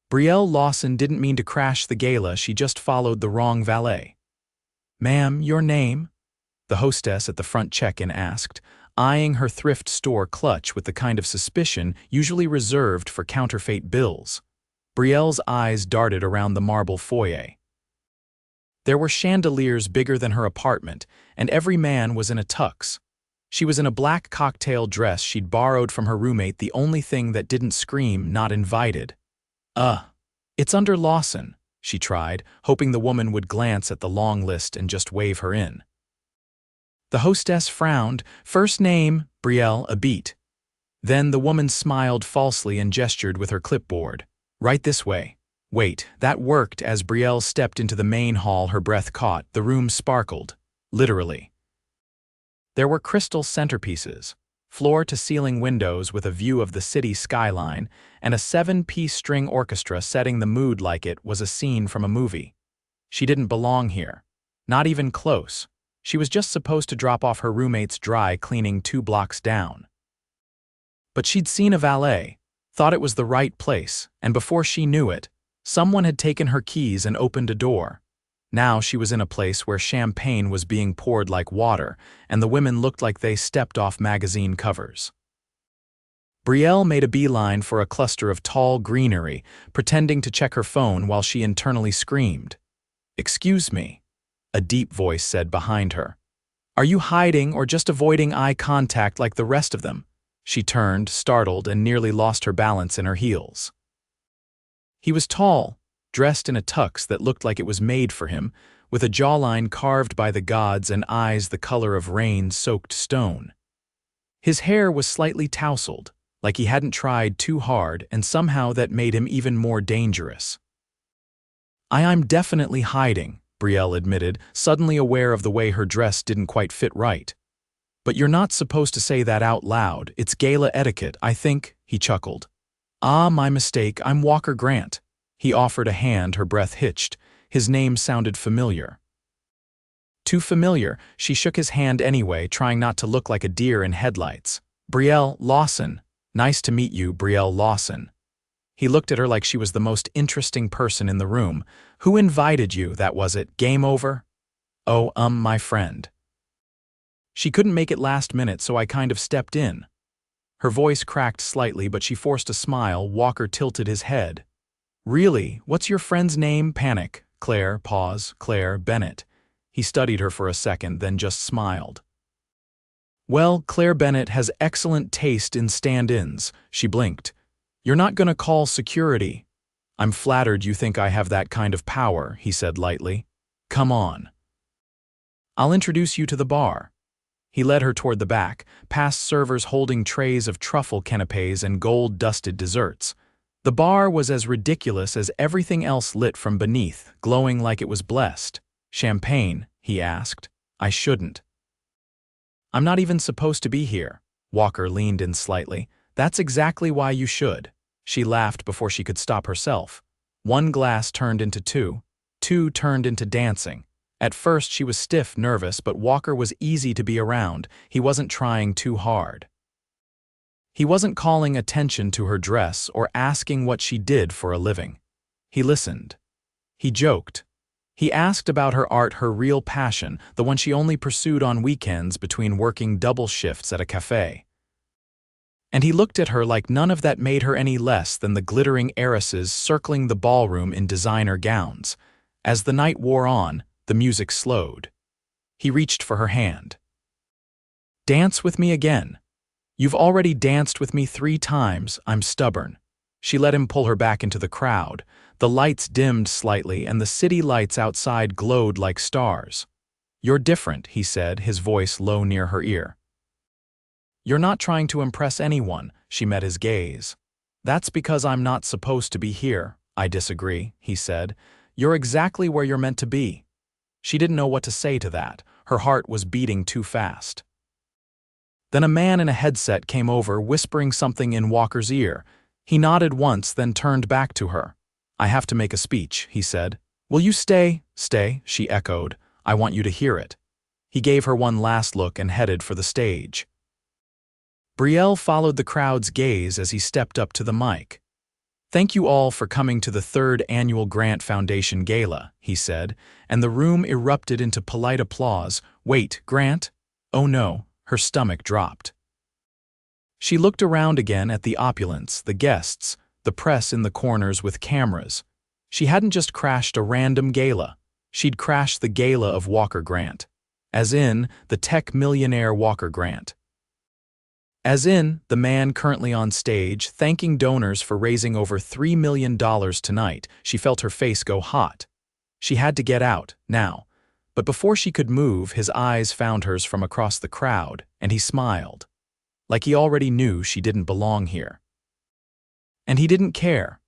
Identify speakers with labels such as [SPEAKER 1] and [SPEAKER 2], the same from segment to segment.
[SPEAKER 1] Brielle Lawson didn't mean to crash the gala, she just followed the wrong valet. "Ma'am, your name?" the hostess at the front check-in asked, eyeing her thrift store clutch with the kind of suspicion usually reserved for counterfeit bills. Brielle's eyes darted around the marble foyer. There were chandeliers bigger than her apartment, and every man was in a tux. She was in a black cocktail dress she'd borrowed from her roommate, the only thing that didn't scream "not invited." It's under Lawson," she tried, hoping the woman would glance at the long list and just wave her in. The hostess frowned. "First name, Brielle, a beat." Then the woman smiled falsely and gestured with her clipboard. "Right this way." Wait, that worked. As Brielle stepped into the main hall, her breath caught. The room sparkled. Literally. There were crystal centerpieces, floor-to-ceiling windows with a view of the city skyline, and a 7-piece string orchestra setting the mood like it was a scene from a movie. She didn't belong here. Not even close. She was just supposed to drop off her roommate's dry cleaning 2 blocks down. But she'd seen a valet, thought it was the right place, and before she knew it, someone had taken her keys and opened a door. Now she was in a place where champagne was being poured like water, and the women looked like they stepped off magazine covers. Brielle made a beeline for a cluster of tall greenery, pretending to check her phone while she internally screamed. "Excuse me," a deep voice said behind her. "Are you hiding or just avoiding eye contact like the rest of them?" She turned, startled, and nearly lost her balance in her heels. He was tall, dressed in a tux that looked like it was made for him, with a jawline carved by the gods and eyes the color of rain-soaked stone. His hair was slightly tousled, like he hadn't tried too hard, and somehow that made him even more dangerous. I'm definitely hiding," Brielle admitted, suddenly aware of the way her dress didn't quite fit right. "But you're not supposed to say that out loud. It's gala etiquette, I think," he chuckled. My mistake, I'm Walker Grant." He offered a hand, her breath hitched. His name sounded familiar. Too familiar, she shook his hand anyway, trying not to look like a deer in headlights. "Brielle Lawson. Nice to meet you, Brielle Lawson." He looked at her like she was the most interesting person in the room. "Who invited you, that was it? Game over?" "Oh, my friend. She couldn't make it last minute, so I kind of stepped in." Her voice cracked slightly, but she forced a smile. Walker tilted his head. "Really? What's your friend's name?" Panic. "Claire," pause, "Claire Bennett." He studied her for a second, then just smiled. "Well, Claire Bennett has excellent taste in stand-ins." She blinked. "You're not gonna call security?" "I'm flattered you think I have that kind of power," he said lightly. "Come on. I'll introduce you to the bar." He led her toward the back, past servers holding trays of truffle canapés and gold-dusted desserts. The bar was as ridiculous as everything else, lit from beneath, glowing like it was blessed. "Champagne?" he asked. "I shouldn't." "I'm not even supposed to be here." Walker leaned in slightly. "That's exactly why you should." She laughed before she could stop herself. 1 glass turned into 2. 2 turned into dancing. At first she was stiff, nervous, but Walker was easy to be around. He wasn't trying too hard. He wasn't calling attention to her dress or asking what she did for a living. He listened. He joked. He asked about her art, her real passion, the one she only pursued on weekends between working double shifts at a cafe. And he looked at her like none of that made her any less than the glittering heiresses circling the ballroom in designer gowns. As the night wore on, the music slowed. He reached for her hand. "Dance with me again." "You've already danced with me 3 times, I'm stubborn." She let him pull her back into the crowd. The lights dimmed slightly, and the city lights outside glowed like stars. "You're different," he said, his voice low near her ear. "You're not trying to impress anyone," she met his gaze. "That's because I'm not supposed to be here." "I disagree," he said. "You're exactly where you're meant to be." She didn't know what to say to that. Her heart was beating too fast. Then a man in a headset came over, whispering something in Walker's ear. He nodded once, then turned back to her. "I have to make a speech," he said. "Will you stay?" "Stay," she echoed. "I want you to hear it." He gave her one last look and headed for the stage. Brielle followed the crowd's gaze as he stepped up to the mic. "Thank you all for coming to the third annual Grant Foundation Gala," he said, and the room erupted into polite applause. "Wait, Grant?" Oh no, her stomach dropped. She looked around again at the opulence, the guests, the press in the corners with cameras. She hadn't just crashed a random gala. She'd crashed the gala of Walker Grant. As in, the tech millionaire Walker Grant. As in, the man currently on stage, thanking donors for raising over $3 million tonight. She felt her face go hot. She had to get out, now. But before she could move, his eyes found hers from across the crowd, and he smiled. Like he already knew she didn't belong here. And he didn't care.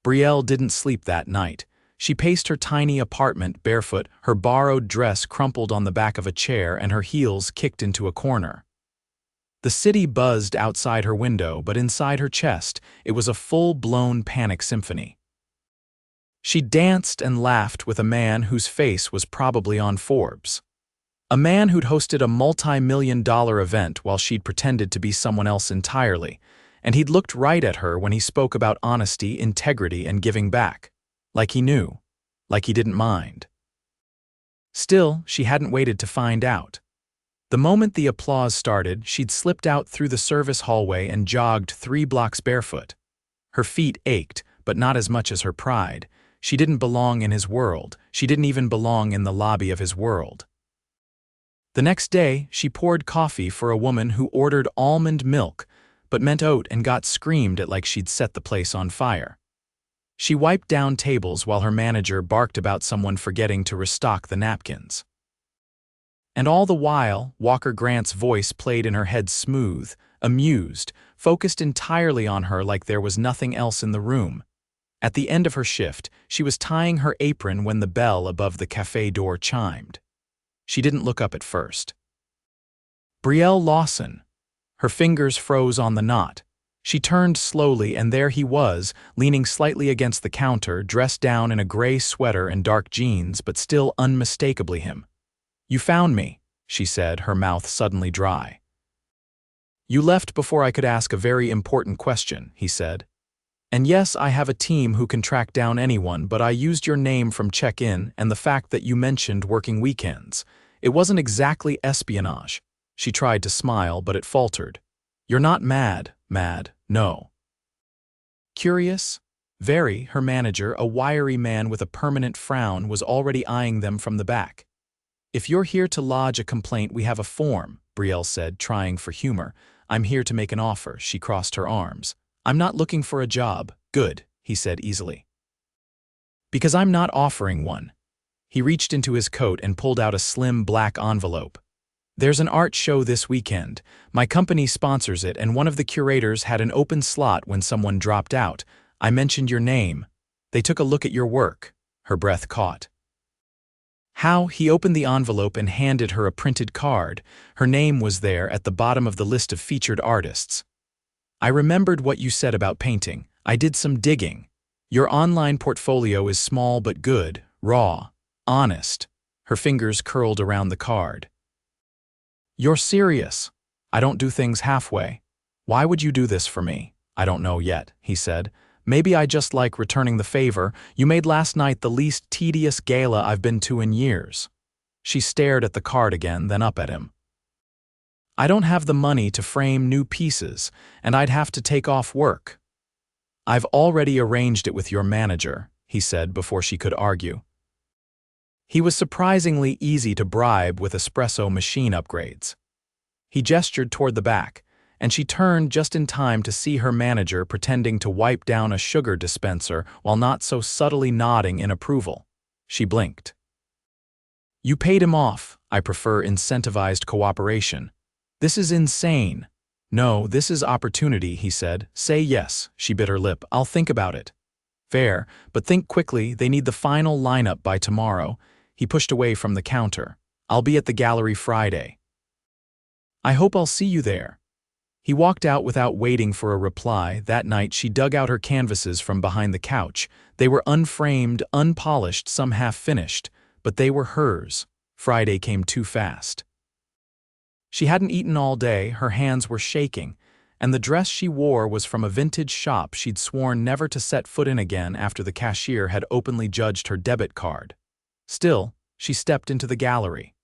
[SPEAKER 1] Brielle didn't sleep that night. She paced her tiny apartment barefoot, her borrowed dress crumpled on the back of a chair and her heels kicked into a corner. The city buzzed outside her window, but inside her chest, it was a full-blown panic symphony. She danced and laughed with a man whose face was probably on Forbes. A man who'd hosted a multi-million-dollar event while she'd pretended to be someone else entirely, and he'd looked right at her when he spoke about honesty, integrity, and giving back. Like he knew. Like he didn't mind. Still, she hadn't waited to find out. The moment the applause started, she'd slipped out through the service hallway and jogged 3 blocks barefoot. Her feet ached, but not as much as her pride. She didn't belong in his world. She didn't even belong in the lobby of his world. The next day, she poured coffee for a woman who ordered almond milk, but meant oat and got screamed at like she'd set the place on fire. She wiped down tables while her manager barked about someone forgetting to restock the napkins. And all the while, Walker Grant's voice played in her head smooth, amused, focused entirely on her like there was nothing else in the room. At the end of her shift, she was tying her apron when the bell above the cafe door chimed. She didn't look up at first. Brielle Lawson. Her fingers froze on the knot. She turned slowly, and there he was, leaning slightly against the counter, dressed down in a gray sweater and dark jeans, but still unmistakably him. "You found me," she said, her mouth suddenly dry. "You left before I could ask a very important question," he said. "And yes, I have a team who can track down anyone, but I used your name from check-in and the fact that you mentioned working weekends. It wasn't exactly espionage." She tried to smile, but it faltered. "You're not mad, no." Curious? Very, her manager, a wiry man with a permanent frown, was already eyeing them from the back. "If you're here to lodge a complaint, we have a form," Brielle said, trying for humor. "I'm here to make an offer." She crossed her arms. "I'm not looking for a job." "Good," he said easily. "Because I'm not offering one." He reached into his coat and pulled out a slim black envelope. "There's an art show this weekend. My company sponsors it, and one of the curators had an open slot when someone dropped out. I mentioned your name. They took a look at your work." Her breath caught. "How?" He opened the envelope and handed her a printed card. Her name was there at the bottom of the list of featured artists. "I remembered what you said about painting. I did some digging. Your online portfolio is small but good, raw, honest." Her fingers curled around the card. "You're serious. I don't do things halfway. Why would you do this for me?" "I don't know yet," he said. "Maybe I just like returning the favor. You made last night the least tedious gala I've been to in years." She stared at the card again, then up at him. "I don't have the money to frame new pieces, and I'd have to take off work." "I've already arranged it with your manager," he said before she could argue. He was surprisingly easy to bribe with espresso machine upgrades. He gestured toward the back, and she turned just in time to see her manager pretending to wipe down a sugar dispenser while not so subtly nodding in approval. She blinked. "You paid him off. I prefer incentivized cooperation." "This is insane." "No, this is opportunity," he said. "Say yes." She bit her lip. "I'll think about it." "Fair, but think quickly. They need the final lineup by tomorrow." He pushed away from the counter. "I'll be at the gallery Friday." "I hope I'll see you there." He walked out without waiting for a reply. That night she dug out her canvases from behind the couch. They were unframed, unpolished, some half-finished, but they were hers. Friday came too fast. She hadn't eaten all day, her hands were shaking, and the dress she wore was from a vintage shop she'd sworn never to set foot in again after the cashier had openly judged her debit card. Still, she stepped into the gallery.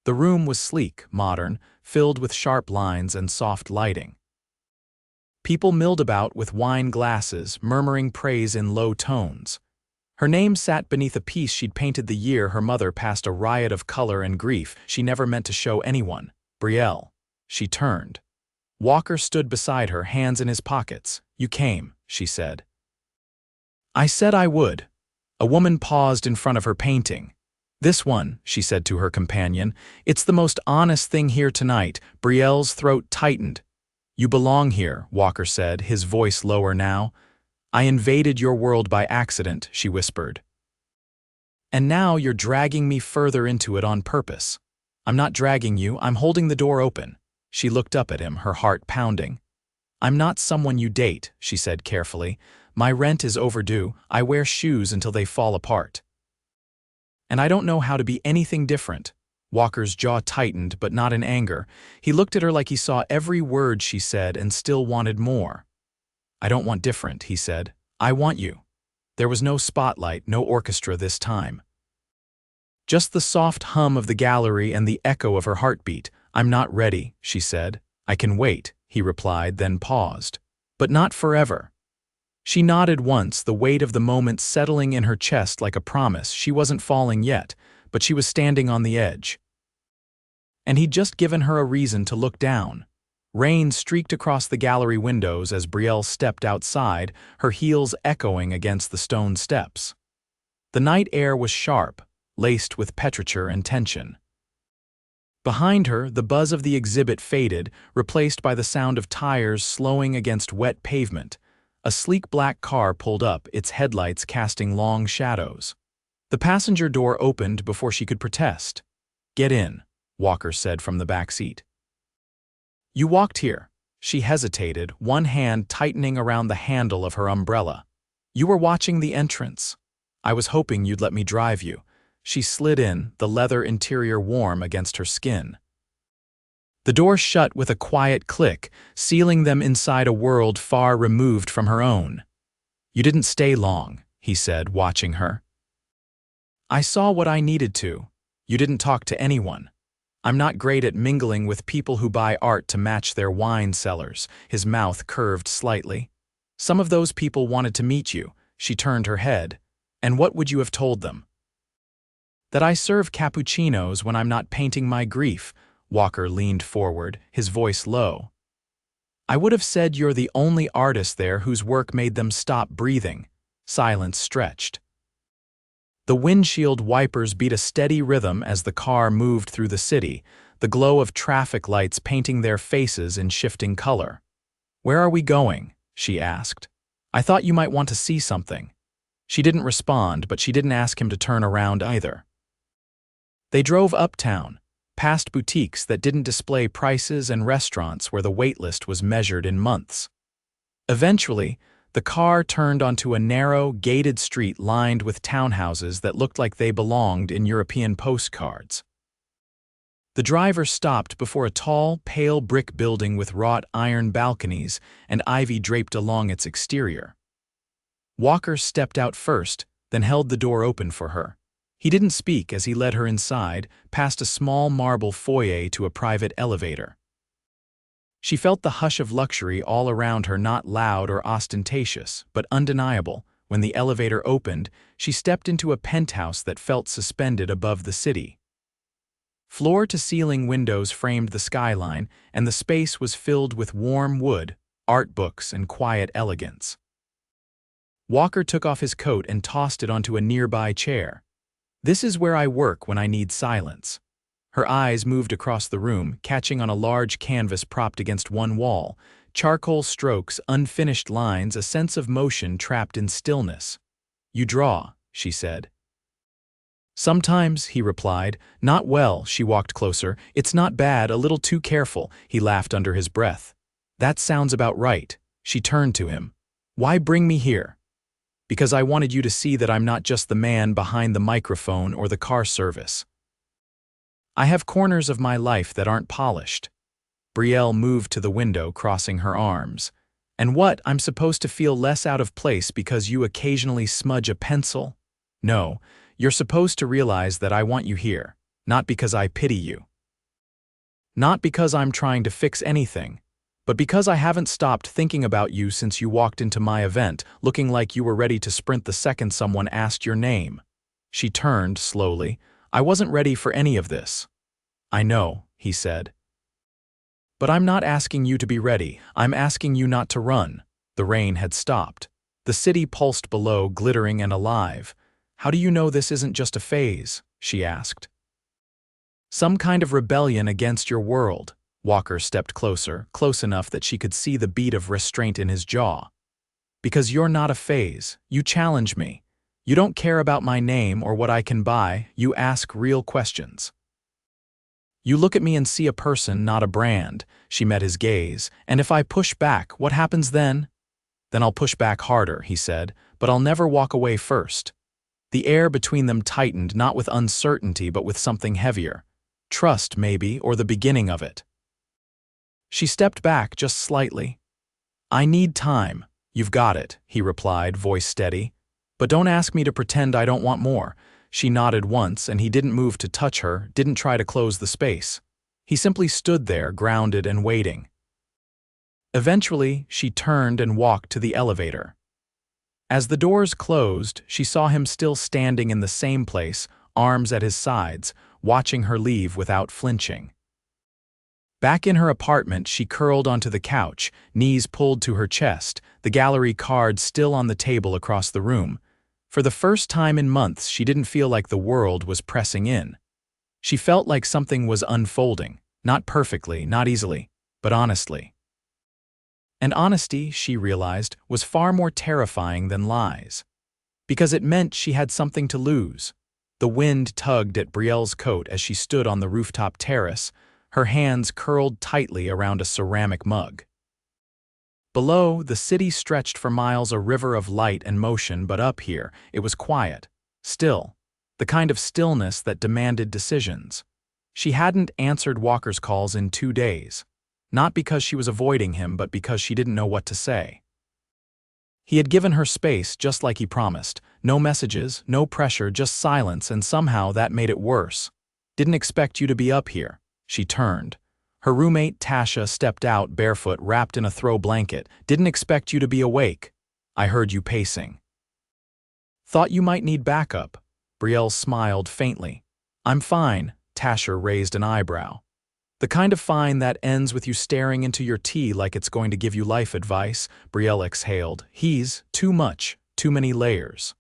[SPEAKER 1] The room was sleek, modern, filled with sharp lines and soft lighting. People milled about with wine glasses, murmuring praise in low tones. Her name sat beneath a piece she'd painted the year her mother passed a riot of color and grief she never meant to show anyone. Brielle. She turned. Walker stood beside her, hands in his pockets. "You came," she said. "I said I would." A woman paused in front of her painting. "This one," she said to her companion. "It's the most honest thing here tonight." Brielle's throat tightened. "You belong here," Walker said, his voice lower now. "I invaded your world by accident," she whispered. "And now you're dragging me further into it on purpose." "I'm not dragging you, I'm holding the door open." She looked up at him, her heart pounding. "I'm not someone you date," she said carefully. "My rent is overdue. I wear shoes until they fall apart. And I don't know how to be anything different." Walker's jaw tightened, but not in anger. He looked at her like he saw every word she said and still wanted more. "I don't want different," he said. "I want you." There was no spotlight, no orchestra this time. Just the soft hum of the gallery and the echo of her heartbeat. "I'm not ready," she said. "I can wait," he replied, then paused. "But not forever." She nodded once, the weight of the moment settling in her chest like a promise. She wasn't falling yet, but she was standing on the edge. And he'd just given her a reason to look down. Rain streaked across the gallery windows as Brielle stepped outside, her heels echoing against the stone steps. The night air was sharp, laced with petrichor and tension. Behind her, the buzz of the exhibit faded, replaced by the sound of tires slowing against wet pavement. A sleek black car pulled up, its headlights casting long shadows. The passenger door opened before she could protest. "Get in," Walker said from the back seat. "You walked here." She hesitated, one hand tightening around the handle of her umbrella. "You were watching the entrance. I was hoping you'd let me drive you." She slid in, the leather interior warm against her skin. The door shut with a quiet click, sealing them inside a world far removed from her own. "You didn't stay long," he said, watching her. "I saw what I needed to. You didn't talk to anyone. I'm not great at mingling with people who buy art to match their wine cellars." His mouth curved slightly. "Some of those people wanted to meet you." She turned her head. "And what would you have told them?" "That I serve cappuccinos when I'm not painting my grief." Walker leaned forward, his voice low. "I would have said you're the only artist there whose work made them stop breathing." Silence stretched. The windshield wipers beat a steady rhythm as the car moved through the city, the glow of traffic lights painting their faces in shifting color. "Where are we going?" she asked. "I thought you might want to see something." She didn't respond, but she didn't ask him to turn around either. They drove uptown, past boutiques that didn't display prices and restaurants where the waitlist was measured in months. Eventually, the car turned onto a narrow, gated street lined with townhouses that looked like they belonged in European postcards. The driver stopped before a tall, pale brick building with wrought iron balconies and ivy draped along its exterior. Walker stepped out first, then held the door open for her. He didn't speak as he led her inside, past a small marble foyer to a private elevator. She felt the hush of luxury all around her, not loud or ostentatious, but undeniable. When the elevator opened, she stepped into a penthouse that felt suspended above the city. Floor-to-ceiling windows framed the skyline, and the space was filled with warm wood, art books, and quiet elegance. Walker took off his coat and tossed it onto a nearby chair. "This is where I work when I need silence." Her eyes moved across the room, catching on a large canvas propped against one wall. Charcoal strokes, unfinished lines, a sense of motion trapped in stillness. "You draw," she said. "Sometimes," he replied. "Not well." She walked closer. "It's not bad, a little too careful." He laughed under his breath. "That sounds about right." She turned to him. "Why bring me here?" "Because I wanted you to see that I'm not just the man behind the microphone or the car service. I have corners of my life that aren't polished." Brielle moved to the window, crossing her arms. And what, I'm supposed to feel less out of place because you occasionally smudge a pencil? No, you're supposed to realize that I want you here, not because I pity you. Not because I'm trying to fix anything, but because I haven't stopped thinking about you since you walked into my event, looking like you were ready to sprint the second someone asked your name. She turned slowly. I wasn't ready for any of this. I know, he said. But I'm not asking you to be ready. I'm asking you not to run. The rain had stopped. The city pulsed below, glittering and alive. How do you know this isn't just a phase? She asked. Some kind of rebellion against your world. Walker stepped closer, close enough that she could see the beat of restraint in his jaw. Because you're not a phase. You challenge me. You don't care about my name or what I can buy. You ask real questions. You look at me and see a person, not a brand. She met his gaze. And if I push back, what happens then? Then I'll push back harder, he said, but I'll never walk away first. The air between them tightened, not with uncertainty, but with something heavier. Trust, maybe, or the beginning of it. She stepped back just slightly. I need time. You've got it, he replied, voice steady. But don't ask me to pretend I don't want more. She nodded once, and he didn't move to touch her, didn't try to close the space. He simply stood there, grounded and waiting. Eventually, she turned and walked to the elevator. As the doors closed, she saw him still standing in the same place, arms at his sides, watching her leave without flinching. Back in her apartment, she curled onto the couch, knees pulled to her chest, the gallery card still on the table across the room. For the first time in months, she didn't feel like the world was pressing in. She felt like something was unfolding, not perfectly, not easily, but honestly. And honesty, she realized, was far more terrifying than lies. Because it meant she had something to lose. The wind tugged at Brielle's coat as she stood on the rooftop terrace, her hands curled tightly around a ceramic mug. Below, the city stretched for miles, a river of light and motion, but up here, it was quiet, still, the kind of stillness that demanded decisions. She hadn't answered Walker's calls in 2 days, not because she was avoiding him, but because she didn't know what to say. He had given her space just like he promised, no messages, no pressure, just silence, and somehow that made it worse. Didn't expect you to be up here. She turned. Her roommate, Tasha, stepped out, barefoot, wrapped in a throw blanket. Didn't expect you to be awake. I heard you pacing. Thought you might need backup. Brielle smiled faintly. I'm fine. Tasha raised an eyebrow. The kind of fine that ends with you staring into your tea like it's going to give you life advice, Brielle exhaled. He's too much, too many layers.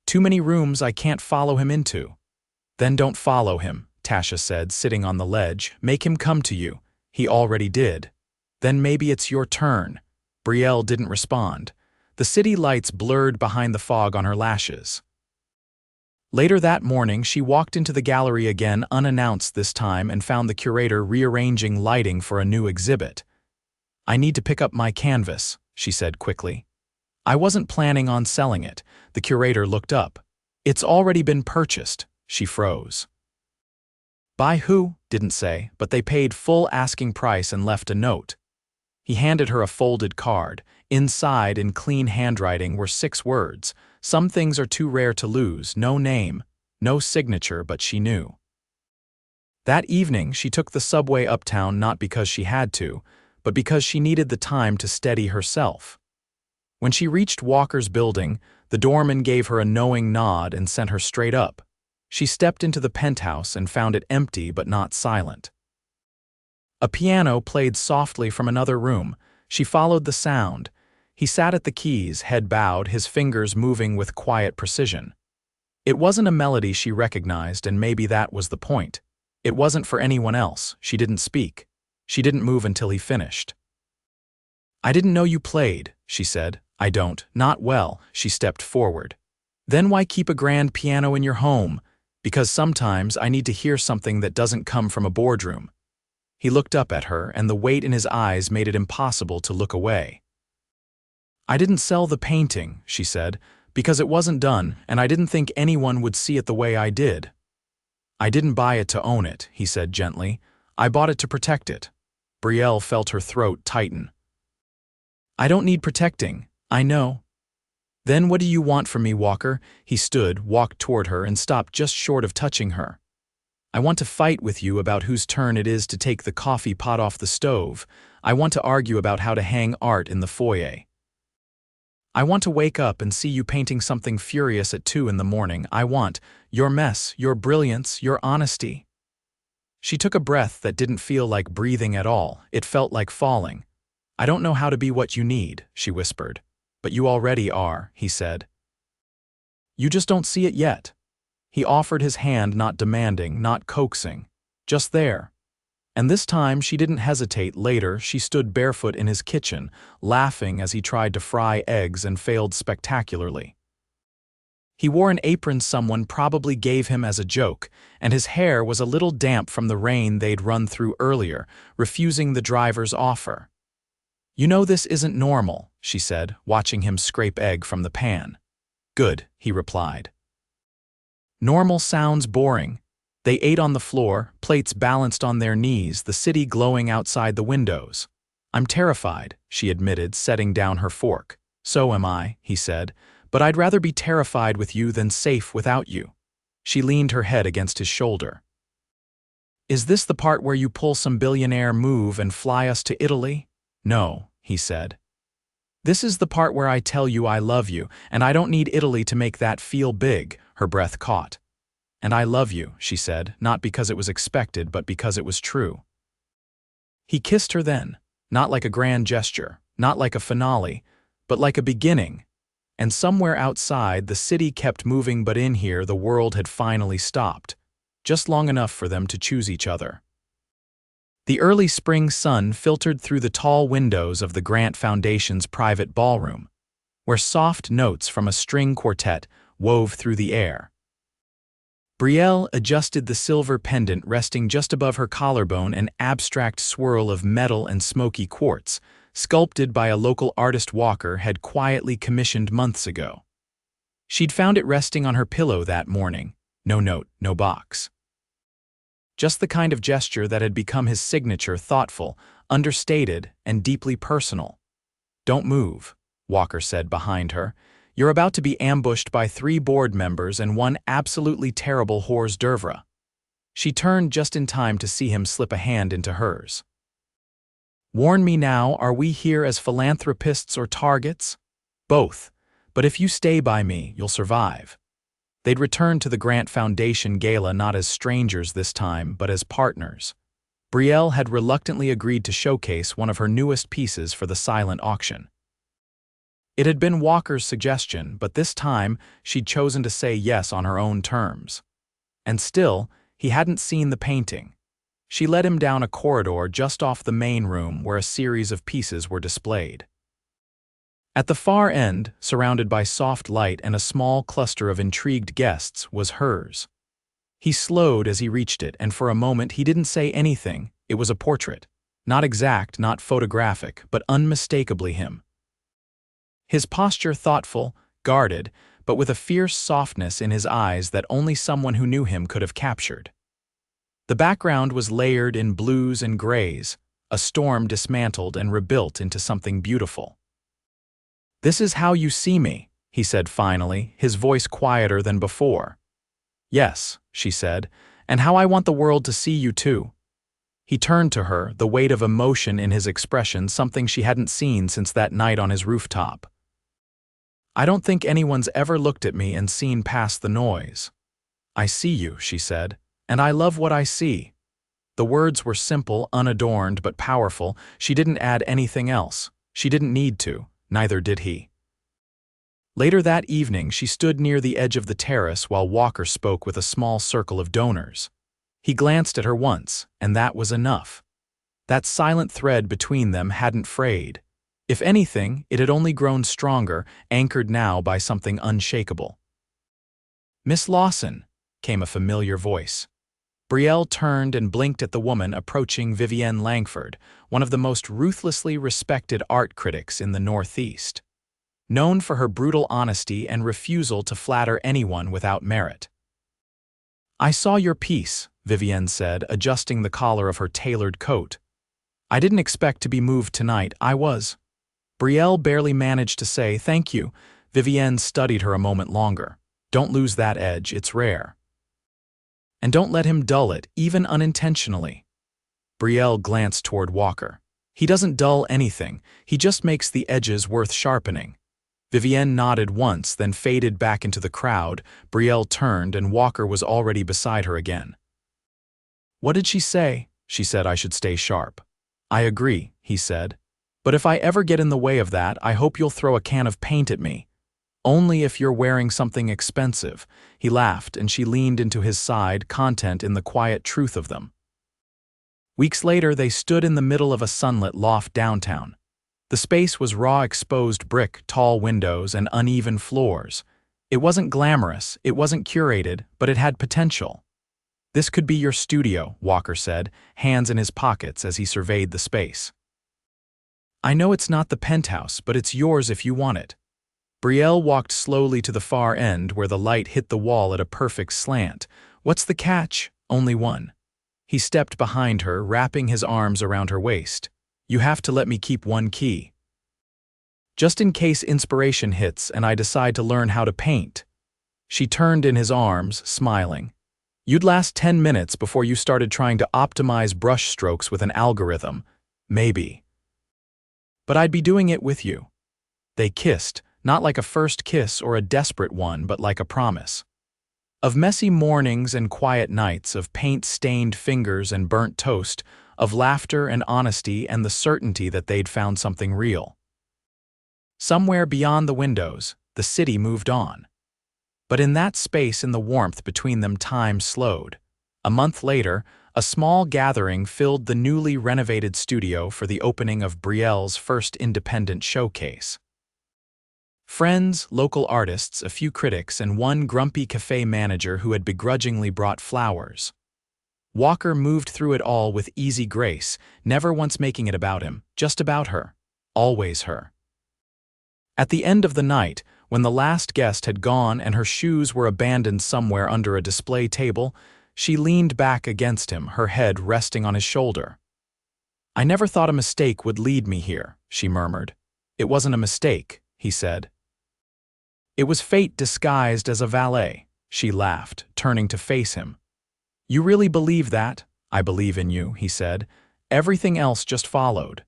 [SPEAKER 1] Too many rooms I can't follow him into. Then don't follow him, Tasha said, sitting on the ledge. Make him come to you. He already did. Then maybe it's your turn. Brielle didn't respond. The city lights blurred behind the fog on her lashes. Later that morning, she walked into the gallery again, unannounced this time, and found the curator rearranging lighting for a new exhibit. I need to pick up my canvas, she said quickly. I wasn't planning on selling it. The curator looked up. It's already been purchased. She froze. By who? Didn't say, but they paid full asking price and left a note. He handed her a folded card. Inside, in clean handwriting, were 6 words. Some things are too rare to lose. No name, no signature, but she knew. That evening, she took the subway uptown not because she had to, but because she needed the time to steady herself. When she reached Walker's building, the doorman gave her a knowing nod and sent her straight up. She stepped into the penthouse and found it empty but not silent. A piano played softly from another room. She followed the sound. He sat at the keys, head bowed, his fingers moving with quiet precision. It wasn't a melody she recognized, and maybe that was the point. It wasn't for anyone else. She didn't speak. She didn't move until he finished. I didn't know you played, she said. I don't. Not well. She stepped forward. Then why keep a grand piano in your home? Because sometimes I need to hear something that doesn't come from a boardroom. He looked up at her, and the weight in his eyes made it impossible to look away. I didn't sell the painting, she said, because it wasn't done, and I didn't think anyone would see it the way I did. I didn't buy it to own it, he said gently. I bought it to protect it. Brielle felt her throat tighten. I don't need protecting, I know. Then what do you want from me, Walker? He stood, walked toward her, and stopped just short of touching her. I want to fight with you about whose turn it is to take the coffee pot off the stove. I want to argue about how to hang art in the foyer. I want to wake up and see you painting something furious at 2 in the morning. I want your mess, your brilliance, your honesty. She took a breath that didn't feel like breathing at all. It felt like falling. I don't know how to be what you need, she whispered. But you already are, he said. You just don't see it yet. He offered his hand, not demanding, not coaxing. Just there. And this time she didn't hesitate. Later, she stood barefoot in his kitchen, laughing as he tried to fry eggs and failed spectacularly. He wore an apron someone probably gave him as a joke, and his hair was a little damp from the rain they'd run through earlier, refusing the driver's offer. You know this isn't normal, she said, watching him scrape egg from the pan. Good, he replied. Normal sounds boring. They ate on the floor, plates balanced on their knees, the city glowing outside the windows. I'm terrified, she admitted, setting down her fork. So am I, he said, but I'd rather be terrified with you than safe without you. She leaned her head against his shoulder. Is this the part where you pull some billionaire move and fly us to Italy? No, he said. This is the part where I tell you I love you, and I don't need Italy to make that feel big, her breath caught. And I love you, she said, not because it was expected, but because it was true. He kissed her then, not like a grand gesture, not like a finale, but like a beginning. And somewhere outside, the city kept moving, but in here, the world had finally stopped, just long enough for them to choose each other. The early spring sun filtered through the tall windows of the Grant Foundation's private ballroom, where soft notes from a string quartet wove through the air. Brielle adjusted the silver pendant resting just above her collarbone, an abstract swirl of metal and smoky quartz, sculpted by a local artist Walker had quietly commissioned months ago. She'd found it resting on her pillow that morning. No note, no box. Just the kind of gesture that had become his signature, thoughtful, understated, and deeply personal. Don't move, Walker said behind her. You're about to be ambushed by 3 board members and 1 absolutely terrible hors d'oeuvre. She turned just in time to see him slip a hand into hers. Warn me now, are we here as philanthropists or targets? Both. But if you stay by me, you'll survive. They'd returned to the Grant Foundation Gala not as strangers this time, but as partners. Brielle had reluctantly agreed to showcase one of her newest pieces for the silent auction. It had been Walker's suggestion, but this time she'd chosen to say yes on her own terms. And still, he hadn't seen the painting. She led him down a corridor just off the main room where a series of pieces were displayed. At the far end, surrounded by soft light and a small cluster of intrigued guests, was hers. He slowed as he reached it, and for a moment he didn't say anything. It was a portrait. Not exact, not photographic, but unmistakably him. His posture thoughtful, guarded, but with a fierce softness in his eyes that only someone who knew him could have captured. The background was layered in blues and grays, a storm dismantled and rebuilt into something beautiful. This is how you see me, he said finally, his voice quieter than before. Yes, she said, and how I want the world to see you too. He turned to her, the weight of emotion in his expression, something she hadn't seen since that night on his rooftop. I don't think anyone's ever looked at me and seen past the noise. I see you, she said, and I love what I see. The words were simple, unadorned, but powerful. She didn't add anything else. She didn't need to, neither did he. Later that evening, she stood near the edge of the terrace while Walker spoke with a small circle of donors. He glanced at her once, and that was enough. That silent thread between them hadn't frayed. If anything, it had only grown stronger, anchored now by something unshakable. Miss Lawson, came a familiar voice. Brielle turned and blinked at the woman approaching. Vivienne Langford, one of the most ruthlessly respected art critics in the Northeast. Known for her brutal honesty and refusal to flatter anyone without merit. I saw your piece, Vivienne said, adjusting the collar of her tailored coat. I didn't expect to be moved tonight, I was. Brielle barely managed to say, "Thank you." Vivienne studied her a moment longer. "Don't lose that edge, it's rare. And don't let him dull it, even unintentionally." Brielle glanced toward Walker. "He doesn't dull anything, he just makes the edges worth sharpening." Vivienne nodded once, then faded back into the crowd. Brielle turned, and Walker was already beside her again. "What did she say?" She said I should stay sharp. "I agree," he said. "But if I ever get in the way of that, I hope you'll throw a can of paint at me. Only if you're wearing something expensive." He laughed, and she leaned into his side, content in the quiet truth of them. Weeks later, they stood in the middle of a sunlit loft downtown. The space was raw exposed brick, tall windows, and uneven floors. It wasn't glamorous, it wasn't curated, but it had potential. "This could be your studio," Walker said, hands in his pockets as he surveyed the space. "I know it's not the penthouse, but it's yours if you want it." Brielle walked slowly to the far end where the light hit the wall at a perfect slant. "What's the catch?" "Only one." He stepped behind her, wrapping his arms around her waist. "You have to let me keep one key. Just in case inspiration hits and I decide to learn how to paint." She turned in his arms, smiling. "You'd last 10 minutes before you started trying to optimize brush strokes with an algorithm. Maybe. But I'd be doing it with you." They kissed, not like a first kiss or a desperate one, but like a promise. Of messy mornings and quiet nights, of paint-stained fingers and burnt toast, of laughter and honesty and the certainty that they'd found something real. Somewhere beyond the windows, the city moved on. But in that space, in the warmth between them, time slowed. A month later, a small gathering filled the newly renovated studio for the opening of Brielle's first independent showcase. Friends, local artists, a few critics, and one grumpy cafe manager who had begrudgingly brought flowers. Walker moved through it all with easy grace, never once making it about him, just about her. Always her. At the end of the night, when the last guest had gone and her shoes were abandoned somewhere under a display table, she leaned back against him, her head resting on his shoulder. "I never thought a mistake would lead me here," she murmured. "It wasn't a mistake," he said. "It was fate disguised as a valet," she laughed, turning to face him. "You really believe that?" "I believe in you," he said. Everything else just followed.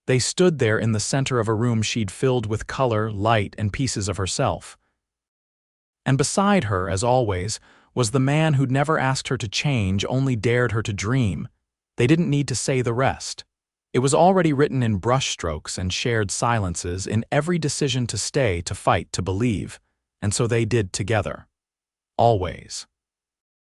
[SPEAKER 1] They stood there in the center of a room she'd filled with color, light, and pieces of herself. And beside her, as always, was the man who'd never asked her to change, only dared her to dream. They didn't need to say the rest. It was already written in brushstrokes and shared silences, in every decision to stay, to fight, to believe. And so they did together. Always.